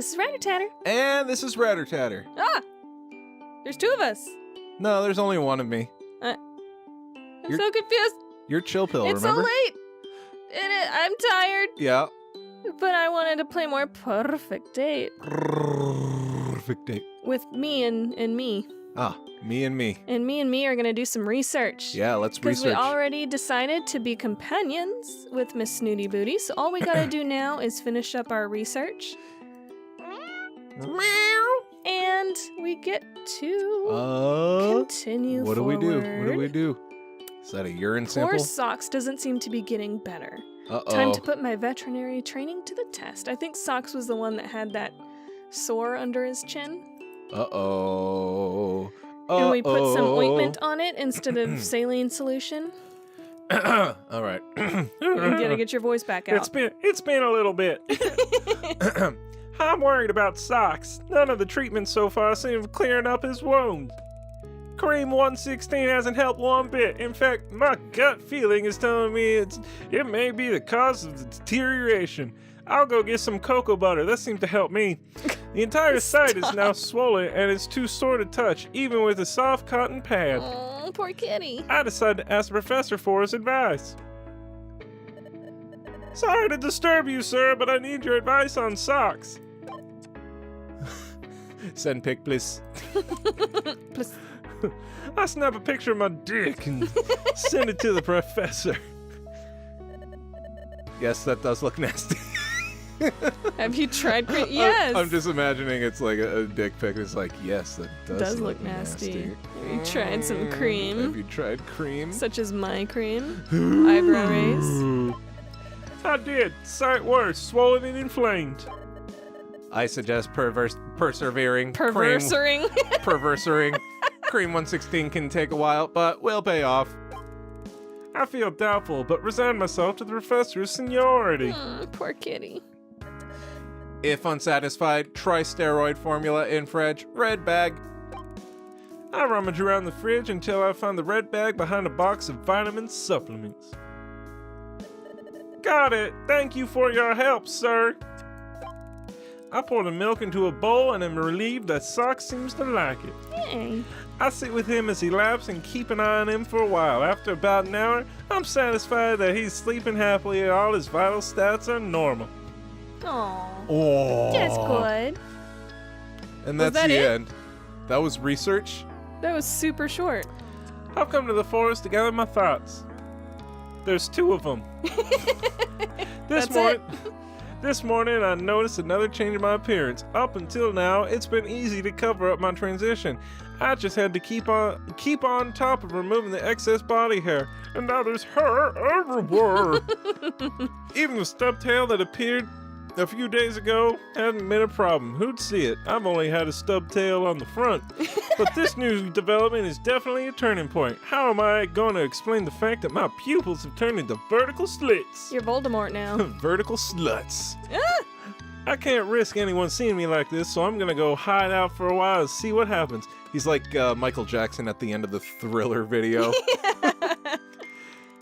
this is Ratter Tatter. And this is Ratter Tatter. Ah! There's two of us. No, there's only one of me. I'm so confused. You're Chill Pill, It's remember? so late. I'm tired. Yeah. But I wanted to play more Purrfect Date. Purrfect Date. With me and me. Ah, me and me. And me are going to do some research. Yeah, let's Because research. we already decided to be companions with Miss Snooty Booty, so all we gotta do now is finish up our research. And we get to continue What do we do? What do we forward. do? Is that a urine Poor sample? Socks doesn't seem to be getting better. Uh-oh. Time to put my veterinary training to the test. I think Socks was the one that had that sore under his chin. Uh-oh. And we put some ointment on it instead of saline solution. All right. You gotta get your voice back out. It's been a little bit. I'm worried about Socks. None of the treatments so far seem to be clearing up his wound. Cream 116 hasn't helped one bit. In fact, my gut feeling is telling me it may be the cause of the deterioration. I'll go get some cocoa butter. That seems to help me. The entire site is now swollen and it's too sore to touch, even with a soft cotton pad. Oh, poor kitty. I decided to ask the professor for his advice. Sorry to disturb you, sir, but I need your advice on Socks. Send pic, please. Plus, I snap a picture of my dick and send it to the professor. Yes, that does look nasty. have you tried? Yes. I'm just imagining it's like a dick pic. It's like, yes, that does look nasty. nasty. Have you tried some cream? Have you tried cream? Such as my cream? Eyebrow raise? I did. Sight worse, swollen and inflamed. I suggest persevering. Perversing? Perversing. Cream 116 can take a while, but will pay off. I feel doubtful, but resign myself to the professor's seniority. Poor kitty. If unsatisfied, try steroid formula in fridge. Red bag. I rummage around the fridge until I find the red bag behind a box of vitamin supplements. Got it! Thank you for your help, sir! I pour the milk into a bowl and am relieved that Socks seems to like it. Yay. I sit with him as he laps and keep an eye on him for a while. After about an hour, I'm satisfied that he's sleeping happily and all his vital stats are normal. Aww. Oh. That's good. And Was that's that the it? end. That was research. That was super short. I've come to the forest to gather my thoughts. There's two of them. This morning, I noticed another change in my appearance. Up until now, it's been easy to cover up my transition. I just had to keep on top of removing the excess body hair, and now there's hair everywhere. Even the stub tail that appeared a few days ago hasn't been a problem. Who'd see it? I've only had a stub tail on the front. But this new development is definitely a turning point. How am I going to explain the fact that my pupils have turned into vertical slits? You're Voldemort now. Vertical sluts. I can't risk anyone seeing me like this, so I'm gonna go hide out for a while and see what happens. He's like Michael Jackson at the end of the Thriller video.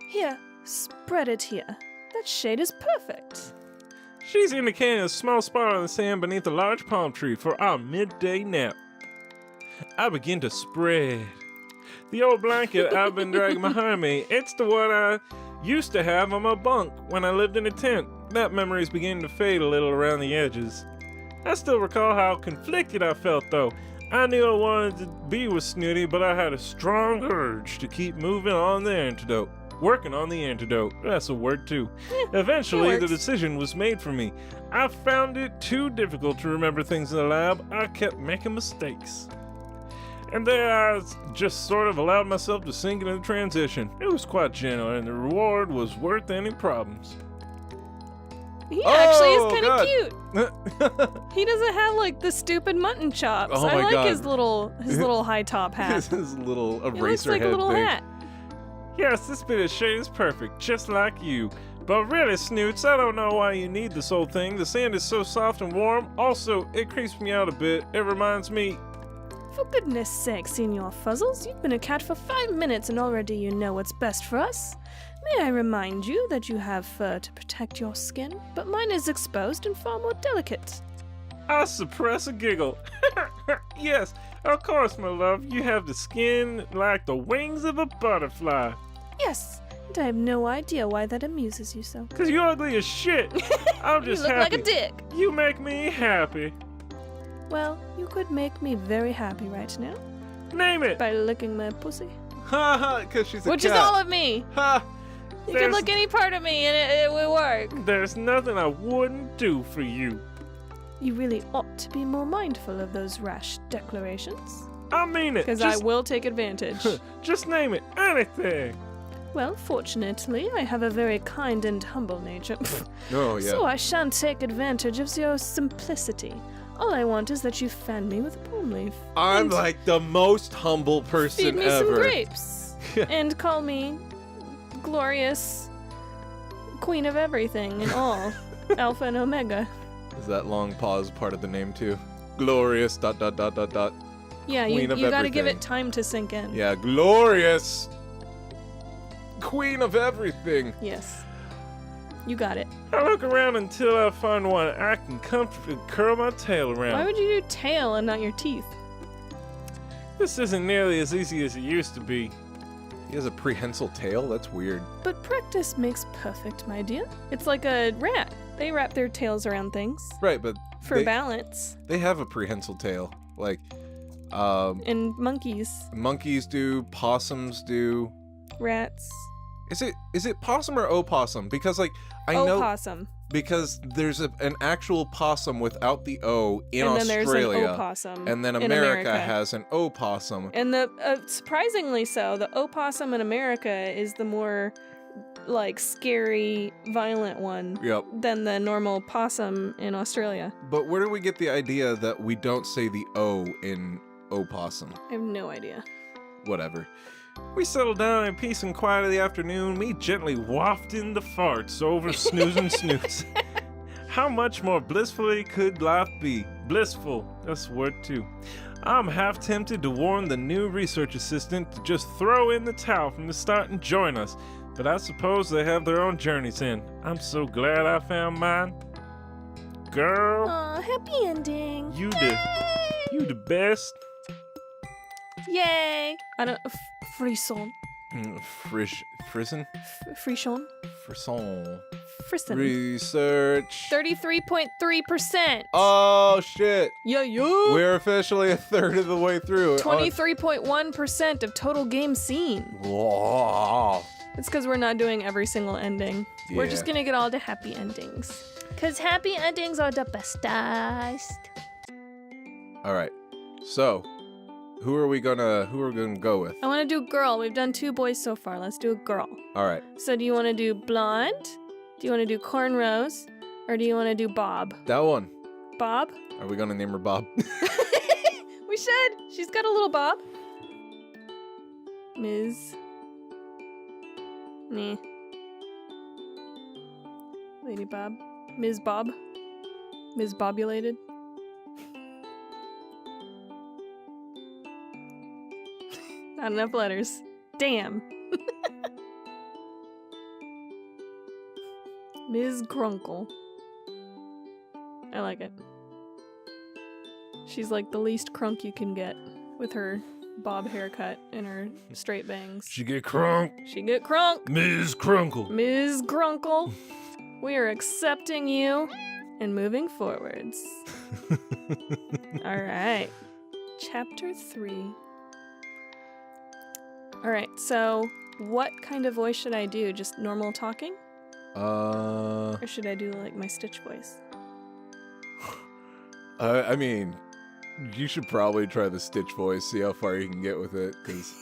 Here, spread it here. That shade is perfect. She's indicating a small spot on the sand beneath a large palm tree for our midday nap. I begin to spread. The old blanket I've been dragging behind me, it's the one I used to have on my bunk when I lived in a tent. That memory is beginning to fade a little around the edges. I still recall how conflicted I felt though. I knew I wanted to be with Snooty, but I had a strong urge to keep moving on the antidote. Working on the antidote. That's a word too. Eventually, it the works. decision was made for me. I found it too difficult to remember things in the lab. I kept making mistakes. And there I just sort of allowed myself to sink into the transition. It was quite gentle, and the reward was worth any problems. He actually is Oh, kind God. of cute. He doesn't have like the stupid mutton chops. Oh I my like God. his little high top hat. His little It looks eraser like a head little thing. hat. Yes, this bit of shade is perfect, just like you. But really, Snoots, I don't know why you need this old thing. The sand is so soft and warm. Also, it creeps me out a bit. It reminds me... For goodness sake, Sr Fuzzlez, you've been a cat for 5 minutes and already you know what's best for us. May I remind you that you have fur to protect your skin, but mine is exposed and far more delicate. I suppress a giggle. Yes, of course, my love. You have the skin like the wings of a butterfly. Yes, and I have no idea why that amuses you so. 'Cause you're ugly as shit. I'm just You look happy. like a dick. You make me happy. Well, you could make me very happy right now Name it. by licking my pussy. Ha ha, because she's a Which cat. is all of me. Ha! You There's- can lick any part of me and it will work. There's nothing I wouldn't do for you. You really ought to be more mindful of those rash declarations. I mean it. Because I will take advantage. Just name it. Anything. Well, fortunately, I have a very kind and humble nature. Oh, yeah. So I shan't take advantage of your simplicity. All I want is that you fan me with a palm leaf. I'm and like the most humble person feed me ever. some grapes. And call me glorious queen of everything and all. Alpha and Omega. Is that long pause part of the name too? Glorious ... Yeah, Queen you of gotta give everything. it time to sink in. Yeah, glorious. Queen of everything. Yes. You got it. I look around until I find one I can comfortably curl my tail around. Why would you do tail and not your teeth? This isn't nearly as easy as it used to be. He has a prehensile tail? That's weird. But practice makes perfect, my dear. It's like a rat. They wrap their tails around things Right, but for balance. they have a prehensile tail. Like, And monkeys, monkeys do, possums do. rats, Is it possum or opossum? Because like I know opossum. because there's an actual possum without the O in And then there's Australia, an opossum. and then in America has an opossum. And the surprisingly so, the opossum in America is the more like scary, violent one Yep. than the normal possum in Australia. But where do we get the idea that we don't say the O in opossum? I have no idea. Whatever. We settle down in peace and quiet of the afternoon, me gently wafting the farts over snoozing snoots. How much more blissfully could life be? Blissful, that's the word too. I'm half tempted to warn the new research assistant to just throw in the towel from the start and join us, but I suppose they have their own journeys in. I'm so glad I found mine. Girl, Aw, happy ending. you the best. Yay! I don't. Frisson. Frisson? Frisson. Frisson. Frisson. Research. 33.3%. Oh shit! Yeah. We're officially a third of the way through. 23.1% of total game seen. Whoa. It's because we're not doing every single ending. We're just Yeah. gonna get all the happy endings. Because happy endings are the bestest. All right. So, who are we gonna go with? I want to do girl. We've done 2 boys so far. Let's do a girl. All right. So do you want to do blonde? Do you want to do cornrows? Or do you want to do bob? That one. Bob? Are we gonna name her Bob? We should. She's got a little bob. Ms. Meh. Lady Bob. Ms. Bob. Ms. Bobulated. Not enough letters. Damn. Ms. Grunkle. I like it. She's like the least crunk you can get with her bob haircut and her straight bangs. She get crunk, She get crunk. Ms. Crunkle. Ms. Grunkle, we are accepting you and moving forwards. All right. Chapter 3. All right, so what kind of voice should I do? Just normal talking? Or should I do like my Stitch voice? I mean, you should probably try the Stitch voice, see how far you can get with it, because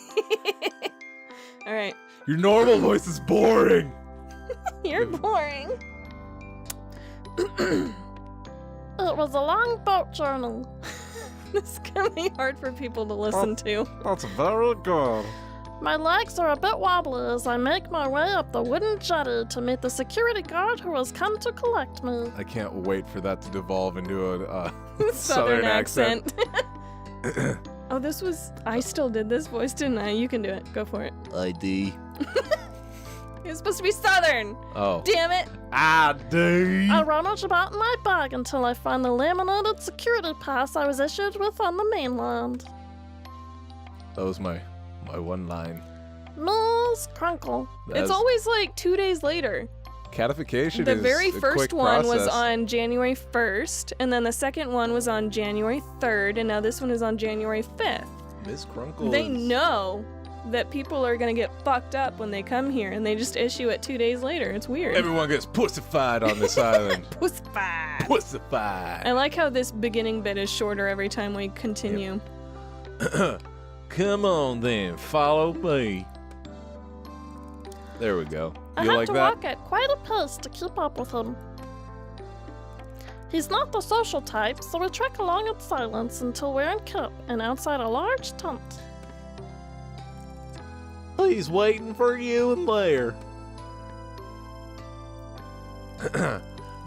All right. your normal voice is boring. You're boring. It was a long boat journey. This is gonna be hard for people to listen to. That's very good. My legs are a bit wobbly as I make my way up the wooden jetty to meet the security guard who has come to collect me. I can't wait for that to devolve into a Southern accent. Oh, this was. I still did this voice, didn't I? You can do it. Go for it. ID. It's supposed to be southern. Oh. Damn it. Ah, dude. I rummage about in my bag until I find the laminated security pass I was issued with on the mainland. That was my one line. Ms. Crunkle. It's always like 2 days later. Catification The is very a first quick one was process. on January 1st, and then the second one was on January 3rd, and now this one is on January 5th. Miss Crunkle They is... know that people are gonna get fucked up when they come here, and they just issue it 2 days later. It's weird. Everyone gets pussified on this island. Pussified. Pussified. I like how this beginning bit is shorter every time we continue. Come on then, follow me. There we go. I You have like to that? walk at quite a pace to keep up with him. He's not the social type, so we trek along in silence until we're in camp and outside a large tent. He's waiting for you in there.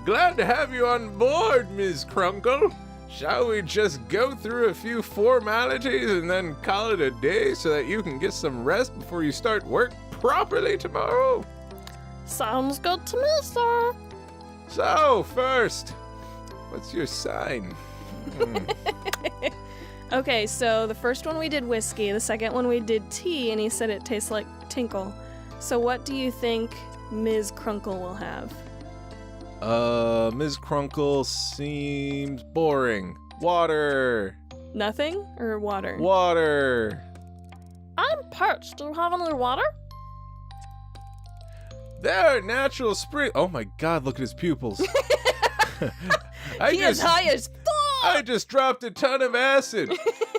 Glad to have you on board, Ms. Crunkle. Shall we just go through a few formalities and then call it a day so that you can get some rest before you start work properly tomorrow? Sounds good to me, sir. So, first, what's your sign? Okay, so the first one we did whiskey, the second one we did tea, and he said it tastes like tinkle. So what do you think Ms. Crunkle will have? Ms. Crunkle seems boring. Water. Nothing or water? Water. I'm parched. Do you have any water? There are natural spring. Oh my god, look at his pupils. He is high as fuck! I just dropped a ton of acid.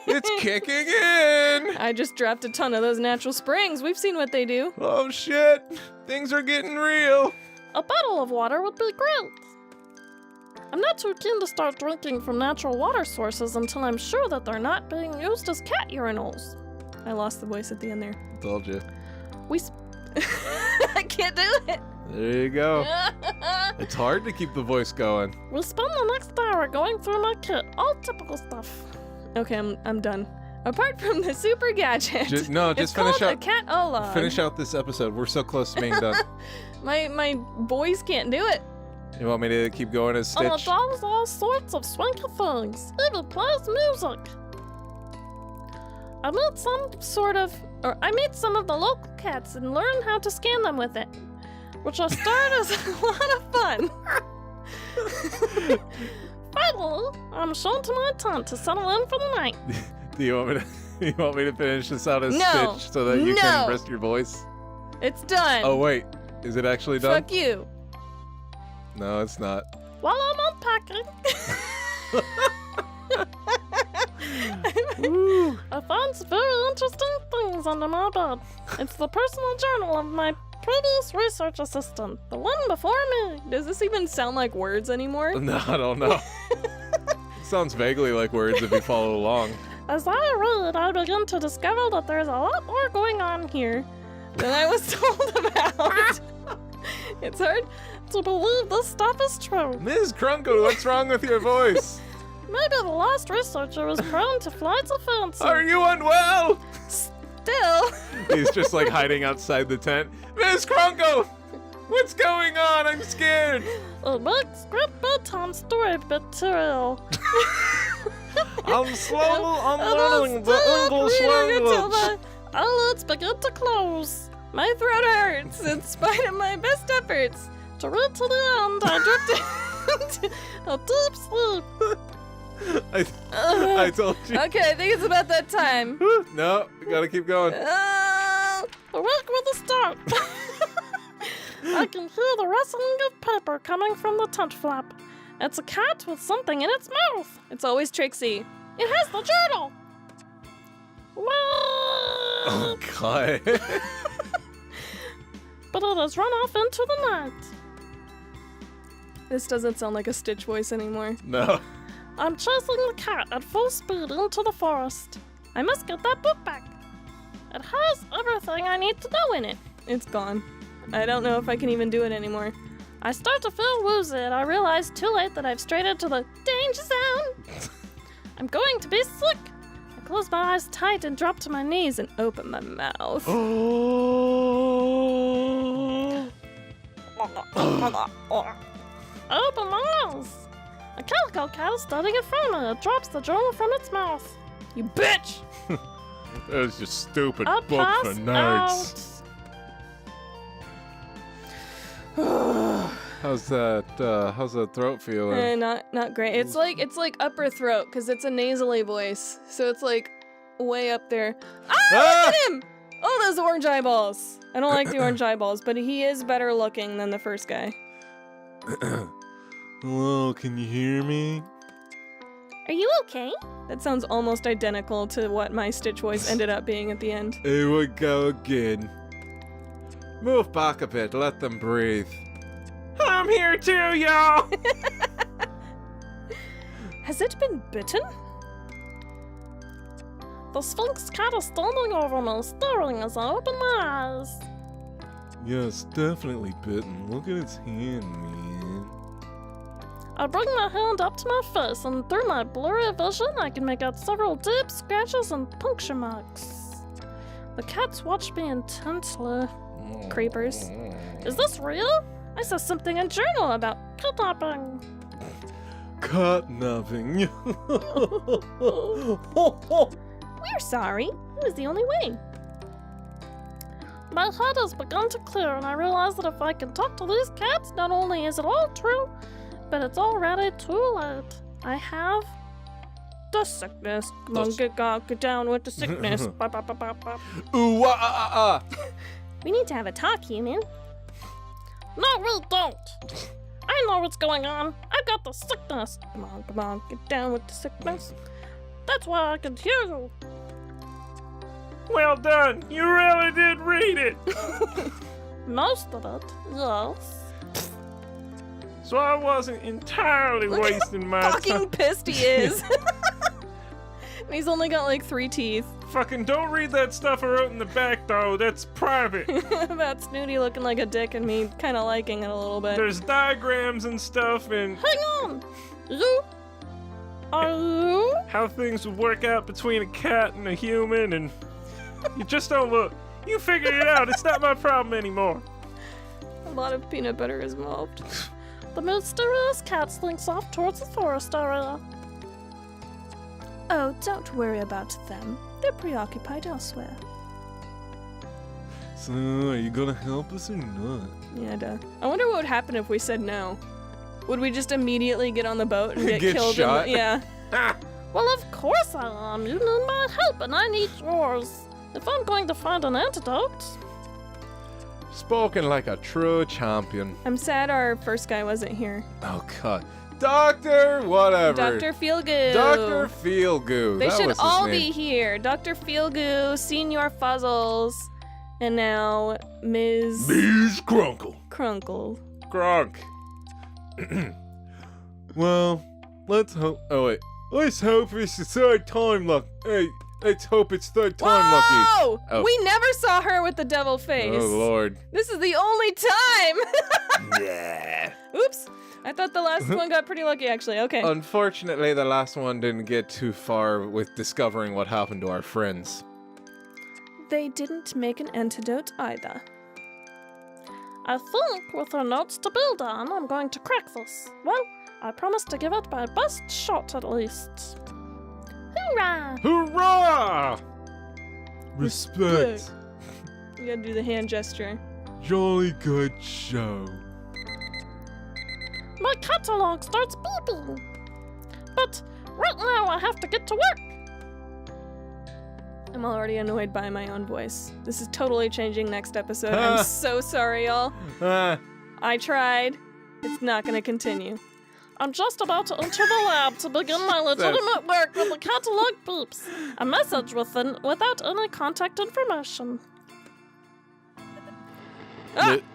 It's kicking in. I just dropped a ton of those natural springs. We've seen what they do. Oh shit. Things are getting real. A bottle of water would be great. I'm not too keen to start drinking from natural water sources until I'm sure that they're not being used as cat urinals. I lost the voice at the end there. Told you. I can't do it. There you go. It's hard to keep the voice going. We'll spend the next hour going through my kit, all typical stuff. Okay, I'm done. Apart from the super gadget, Just it's finish called out. a cat-o-log. Finish out this episode. We're so close to being done. My boys can't do it. You want me to keep going as And it Stitch? does all sorts of swanky things. Even plays music. I met some of the local cats and learned how to scan them with it, which I started as a lot of fun. Finally, I'm shown to my tent to settle in for the night. Do you want me to finish this out as No. Stitch so that you No. can rest your voice? It's done. Oh wait, is it actually done? Fuck you. No, it's not. While I'm unpacking, I found some very interesting things under my bed. It's the personal journal of my previous research assistant, the one before me. Does this even sound like words anymore? No, I don't know. Sounds vaguely like words if you follow along. As I read, I begin to discover that there's a lot more going on here. Than I was told about. It's hard. To believe this stuff is true. Ms. Crunkle, what's wrong with your voice? Maybe the last researcher was prone to flights of fancy. Are you unwell? Still. He's just like hiding outside the tent. Ms. Crunkle! What's going on? I'm scared. It makes great bedtime story material. I'm learning the Stop English reading until language. The eyelids begin to close. My throat hurts in spite of my best efforts. To read to the end, I drifted into a deep sleep. I told you. Okay, I think it's about that time. No, we gotta keep going. Awake with a start. I can hear the rustling of paper coming from the tent flap. It's a cat with something in its mouth. It's always Trixie. It has the journal. Oh, God. But it has run off into the night. This doesn't sound like a Stitch voice anymore. No. I'm chasing the cat at full speed into the forest. I must get that book back. It has everything I need to know in it. It's gone. I don't know if I can even do it anymore. I start to feel woozy and I realize too late that I've strayed into the danger zone. I'm going to be sick. I close my eyes tight and drop to my knees and open my mouth. Oh. I open my eyes. A calico cat is standing in front of me. It drops the journal from its mouth. You bitch! That was just stupid I book for pass nerds. How's that throat feeling? Not great. It's like upper throat because it's a nasally voice, so it's like way up there. Ah! Look at him! Oh, those orange eyeballs. I don't like the orange eyeballs, but he is better looking than the first guy. Hello, can you hear me? Are you okay? That sounds almost identical to what my Stitch voice ended up being at the end. Here we go again. Move back a bit, let them breathe. I'm here too, y'all! Has it been bitten? The Sphinx cat is standing over me, staring as I open my eyes. Yes, definitely bitten. Look at its hand, man. I bring my hand up to my face, and through my blurry vision, I can make out several deep scratches and puncture marks. The cats watch me intently. Creepers. Is this real? I saw something in journal about kidnapping. Kidnapping. We're sorry. It was the only way. My head has begun to clear, and I realize that if I can talk to these cats, not only is it all true, but it's already too late. I have the sickness. Come on, get down with the sickness. Bop, bop, bop, bop, bop. Ooh, wah, ah, ah, ah. We need to have a talk, human. No, we don't. I know what's going on. I've got the sickness. Come on, get down with the sickness. That's why I can hear you. Well done! You really did read it! Most of it, yes. So I wasn't entirely wasting my Fucking time. pissed he is. And he's only got like 3 teeth. Fucking don't read that stuff I wrote in the back, though. That's private. About Snooty looking like a dick and me kind of liking it a little bit. There's diagrams and stuff and Hang on. You? Are you? how things would work out between a cat and a human, and you just don't look. You figured it out. It's not my problem anymore. A lot of peanut butter is involved. The mysterious cat slinks off towards the forest area. Oh, don't worry about them. They're preoccupied elsewhere. So, are you gonna help us or not? Yeah, duh. I wonder what would happen if we said no. Would we just immediately get on the boat and get Get killed? shot? Yeah. Well, of course I am. You need my help, and I need yours. If I'm going to find an antidote. Spoken like a true champion. I'm sad our first guy wasn't here. Oh, God. Dr. whatever. Dr. Feelgoo. Dr. Feelgoo. They That should was his all name. be here. Dr. Feelgoo, Sr Fuzzlez, and now Ms. Ms. Crunkle. Crunkle. Gronk. Well, let's hope. Oh, wait. Let's hope it's the third time luck. Hey, let's hope it's third time lucky. Whoa! Oh. We never saw her with the devil face. Oh, Lord. This is the only time. Yeah. Oops. I thought the last one got pretty lucky, actually. Okay. Unfortunately, the last one didn't get too far with discovering what happened to our friends. They didn't make an antidote either. I think with our notes to build on, I'm going to crack this. Well, I promise to give it my best shot at least. Hoorah! Hurrah! Respect. You gotta do the hand gesture. Jolly good show. My catalog starts beeping. But right now I have to get to work. I'm already annoyed by my own voice. This is totally changing next episode. I'm so sorry, y'all. I tried. It's not gonna continue. I'm just about to enter the lab to begin my legitimate work when the catalog beeps. A message without any contact information.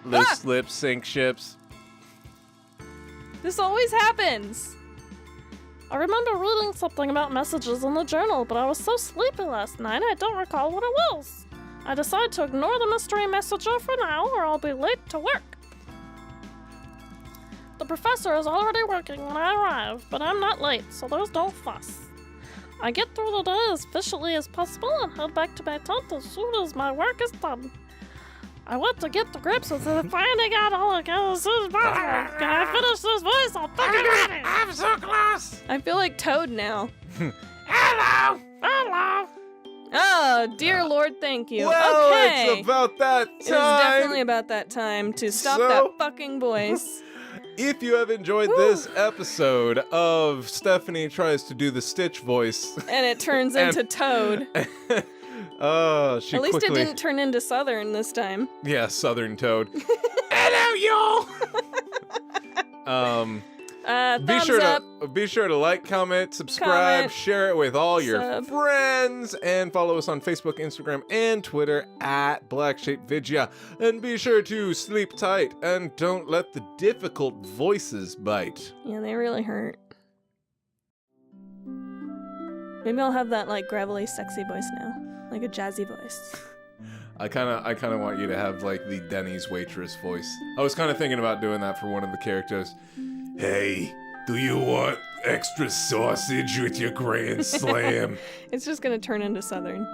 Lip sync ships. This always happens. I remember reading something about messages in the journal, but I was so sleepy last night I don't recall what it was. I decide to ignore the mystery messenger for now, or I'll be late to work. The professor is already working when I arrive, but I'm not late, so there's no fuss. I get through the day as efficiently as possible and head back to my tent as soon as my work is done. I want to get to grips with it, finding out all I can as soon as possible. Can I finish this voice? I'm fucking ready. I'm so close. I feel like Toad now. Hello. Hello. Oh, dear Lord, thank you. Well, okay. it's about that time. It is definitely about that time to stop So- that fucking voice. If you have enjoyed this episode of Stephanie Tries to Do the Stitch Voice, And it turns into Toad. she At least quickly... it didn't turn into Southern this time. Yeah, Southern Toad. Hello, Um, Thumbs up. Be sure to like, comment, subscribe, Comment, share it with all your sub. friends, and follow us on Facebook, Instagram, and Twitter at BlackShapeVidya. And be sure to sleep tight and don't let the difficult voices bite. Yeah, they really hurt. Maybe I'll have that like gravelly, sexy voice now, like a jazzy voice. I kind of want you to have like the Denny's waitress voice. I was kind of thinking about doing that for one of the characters. Hey, do you want extra sausage with your Grand Slam? It's just gonna turn into Southern.